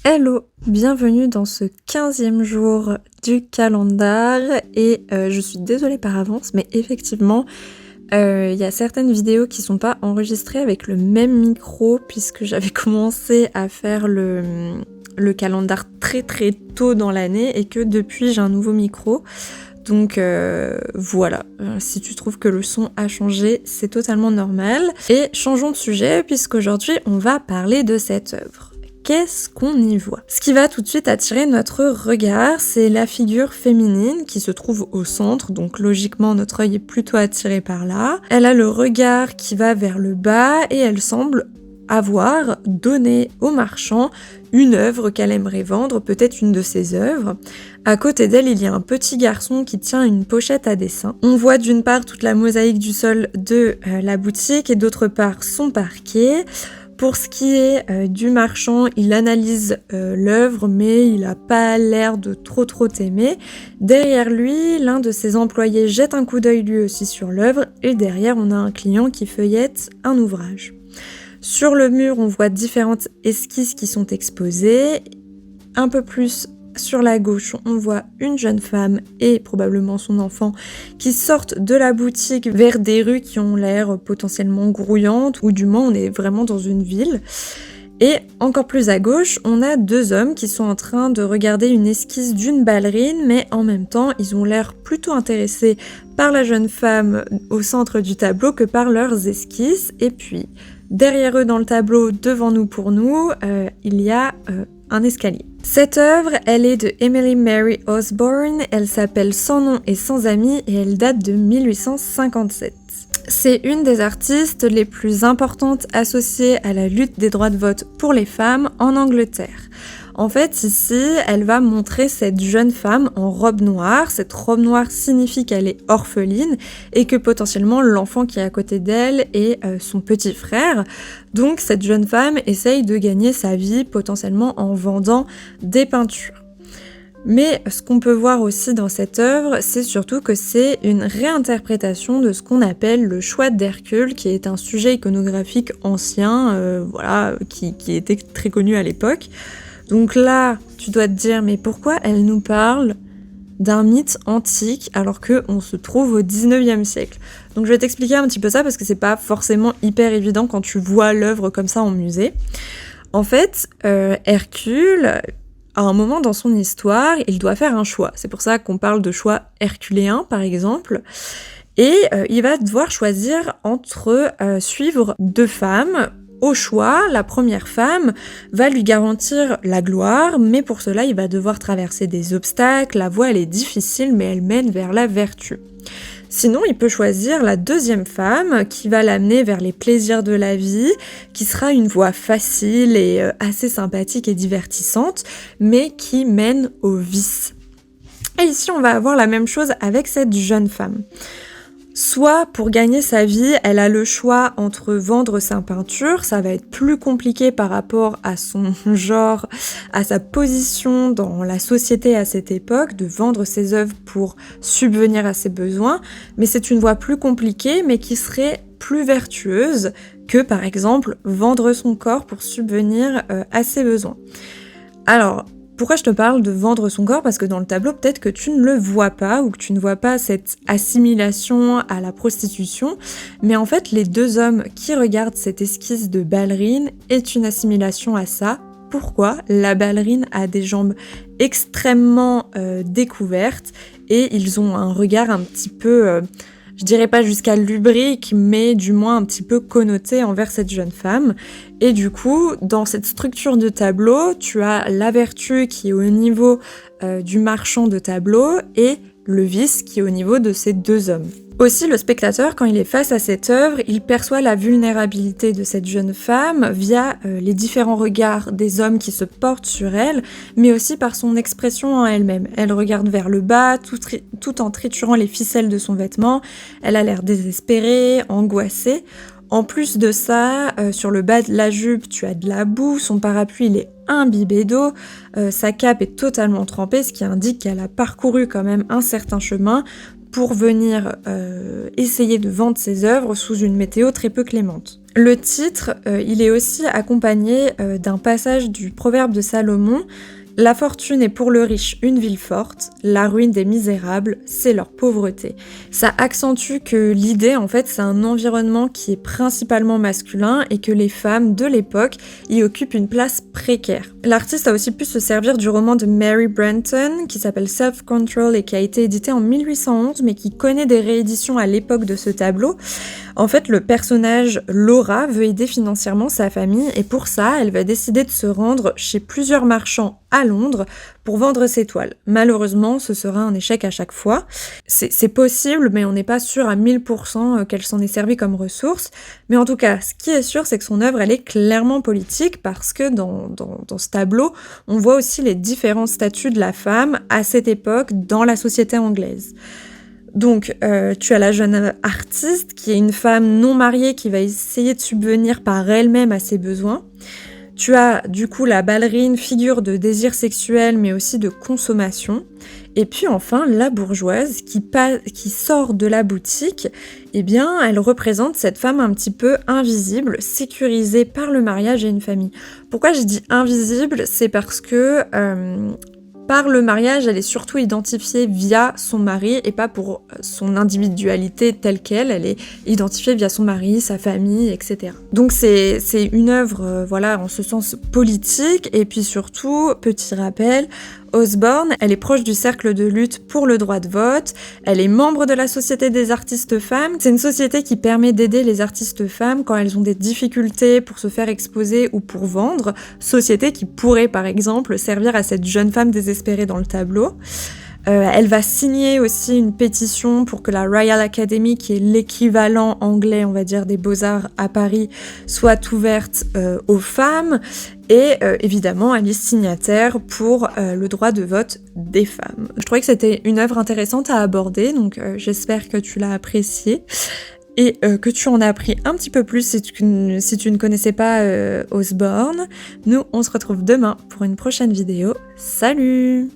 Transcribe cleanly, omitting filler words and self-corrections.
Hello, bienvenue dans ce 15e jour du calendar et je suis désolée par avance mais effectivement il y a certaines vidéos qui sont pas enregistrées avec le même micro puisque j'avais commencé à faire le calendar très très tôt dans l'année et que depuis j'ai un nouveau micro. Donc voilà, si tu trouves que le son a changé, c'est totalement normal. Et changeons de sujet puisqu'aujourd'hui on va parler de cette œuvre. Qu'est-ce qu'on y voit? Ce qui va tout de suite attirer notre regard, c'est la figure féminine qui se trouve au centre, donc logiquement notre œil est plutôt attiré par là. Elle a le regard qui va vers le bas et elle semble avoir donné au marchand une œuvre qu'elle aimerait vendre, peut-être une de ses œuvres. À côté d'elle, il y a un petit garçon qui tient une pochette à dessin. On voit d'une part toute la mosaïque du sol de la boutique et d'autre part son parquet. Pour ce qui est du marchand, il analyse l'œuvre, mais il n'a pas l'air de trop t'aimer. Derrière lui, l'un de ses employés jette un coup d'œil lui aussi sur l'œuvre, et derrière, on a un client qui feuillette un ouvrage. Sur le mur, on voit différentes esquisses qui sont exposées. Un peu plus sur la gauche, on voit une jeune femme et probablement son enfant qui sortent de la boutique vers des rues qui ont l'air potentiellement grouillantes, ou du moins on est vraiment dans une ville. Et encore plus à gauche, on a deux hommes qui sont en train de regarder une esquisse d'une ballerine, mais en même temps, ils ont l'air plutôt intéressés par la jeune femme au centre du tableau que par leurs esquisses. Et puis, derrière eux dans le tableau, devant nous pour nous, il y a un escalier. Cette œuvre, elle est de Emily Mary Osborne, elle s'appelle Sans nom et sans amis et elle date de 1857. C'est une des artistes les plus importantes associées à la lutte des droits de vote pour les femmes en Angleterre. En fait, ici, elle va montrer cette jeune femme en robe noire. Cette robe noire signifie qu'elle est orpheline et que potentiellement l'enfant qui est à côté d'elle est son petit frère. Donc cette jeune femme essaye de gagner sa vie potentiellement en vendant des peintures. Mais ce qu'on peut voir aussi dans cette œuvre, c'est surtout que c'est une réinterprétation de ce qu'on appelle le choix d'Hercule, qui est un sujet iconographique ancien, qui était très connu à l'époque. Donc là, tu dois te dire, mais pourquoi elle nous parle d'un mythe antique alors qu'on se trouve au 19e siècle? Donc je vais t'expliquer un petit peu ça parce que c'est pas forcément hyper évident quand tu vois l'œuvre comme ça en musée. En fait, Hercule, à un moment dans son histoire, il doit faire un choix. C'est pour ça qu'on parle de choix herculéen, par exemple. Et il va devoir choisir entre suivre deux femmes. Au choix, la première femme va lui garantir la gloire, mais pour cela, il va devoir traverser des obstacles. La voie, elle est difficile, mais elle mène vers la vertu. Sinon, il peut choisir la deuxième femme qui va l'amener vers les plaisirs de la vie, qui sera une voie facile et assez sympathique et divertissante, mais qui mène au vice. Et ici, on va avoir la même chose avec cette jeune femme. Soit pour gagner sa vie, elle a le choix entre vendre sa peinture, ça va être plus compliqué par rapport à son genre, à sa position dans la société à cette époque, de vendre ses œuvres pour subvenir à ses besoins, mais c'est une voie plus compliquée, mais qui serait plus vertueuse que par exemple vendre son corps pour subvenir à ses besoins. Alors, pourquoi je te parle de vendre son corps? Parce que dans le tableau, peut-être que tu ne le vois pas ou que tu ne vois pas cette assimilation à la prostitution, mais en fait, les deux hommes qui regardent cette esquisse de ballerine est une assimilation à ça. Pourquoi? La ballerine a des jambes extrêmement découvertes et ils ont un regard un petit peu... je dirais pas jusqu'à lubrique, mais du moins un petit peu connoté envers cette jeune femme. Et du coup, dans cette structure de tableau, tu as la vertu qui est au niveau du marchand de tableau et le vice qui est au niveau de ces deux hommes. Aussi, le spectateur, quand il est face à cette œuvre, il perçoit la vulnérabilité de cette jeune femme via les différents regards des hommes qui se portent sur elle, mais aussi par son expression en elle-même. Elle regarde vers le bas, tout en triturant les ficelles de son vêtement. Elle a l'air désespérée, angoissée. En plus de ça, sur le bas de la jupe, tu as de la boue, son parapluie il est imbibé d'eau, sa cape est totalement trempée, ce qui indique qu'elle a parcouru quand même un certain chemin pour venir essayer de vendre ses œuvres sous une météo très peu clémente. Le titre, il est aussi accompagné d'un passage du proverbe de Salomon. La fortune est pour le riche une ville forte, la ruine des misérables, c'est leur pauvreté. Ça accentue que l'idée, en fait, c'est un environnement qui est principalement masculin et que les femmes de l'époque y occupent une place précaire. L'artiste a aussi pu se servir du roman de Mary Brenton, qui s'appelle Self-Control et qui a été édité en 1811, mais qui connaît des rééditions à l'époque de ce tableau. En fait, le personnage Laura veut aider financièrement sa famille et pour ça, elle va décider de se rendre chez plusieurs marchands à Londres pour vendre ses toiles. Malheureusement, ce sera un échec à chaque fois. C'est possible, mais on n'est pas sûr à 1000% qu'elle s'en est servie comme ressource. Mais en tout cas, ce qui est sûr, c'est que son œuvre, elle est clairement politique parce que dans ce tableau, on voit aussi les différents statuts de la femme à cette époque dans la société anglaise. Donc, tu as la jeune artiste qui est une femme non mariée qui va essayer de subvenir par elle-même à ses besoins. Tu as du coup la ballerine, figure de désir sexuel mais aussi de consommation. Et puis enfin, la bourgeoise qui sort de la boutique, eh bien, elle représente cette femme un petit peu invisible, sécurisée par le mariage et une famille. Pourquoi je dis invisible ? C'est parce que par le mariage, elle est surtout identifiée via son mari et pas pour son individualité telle qu'elle. Elle est identifiée via son mari, sa famille, etc. Donc c'est une œuvre, voilà, en ce sens politique. Et puis surtout, petit rappel, Osborne, elle est proche du cercle de lutte pour le droit de vote, elle est membre de la Société des artistes femmes. C'est une société qui permet d'aider les artistes femmes quand elles ont des difficultés pour se faire exposer ou pour vendre, société qui pourrait par exemple servir à cette jeune femme désespérée dans le tableau. Elle va signer aussi une pétition pour que la Royal Academy, qui est l'équivalent anglais, on va dire, des Beaux-Arts à Paris, soit ouverte aux femmes. Et évidemment, elle est signataire pour le droit de vote des femmes. Je trouvais que c'était une œuvre intéressante à aborder, donc j'espère que tu l'as appréciée. Et que tu en as appris un petit peu plus si tu ne connaissais pas Osborne. Nous, on se retrouve demain pour une prochaine vidéo. Salut!